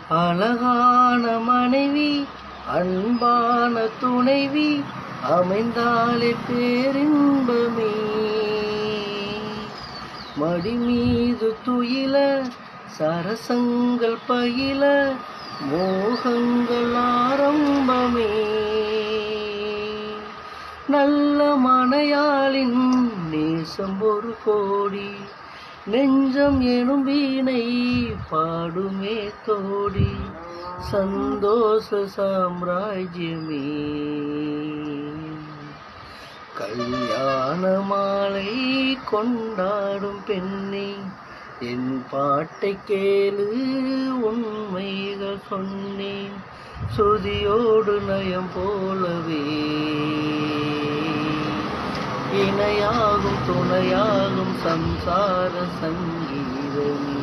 அழகான மனைவி அன்பான துணைவி அமைந்தாலே பேரின்பமே. மடி மீது துயில சரசங்கள் பயில மோகங்கள் ஆரம்பமே. நல்ல மனையாளின் நேசம் ஒரு கோடி, நெஞ்சம் எனும் வீணை பாடுமே தோடி, சந்தோஷ சாம்ராஜ்யமே. கல்யாண மாலை கொண்டாடும் பெண்ணே, என் பாட்டை கேளு உண்மைகள் சொன்னேன், சுதியோடு நயம் போலவே இணையாகும் துணையாகும் சம்சார சங்கீதமே.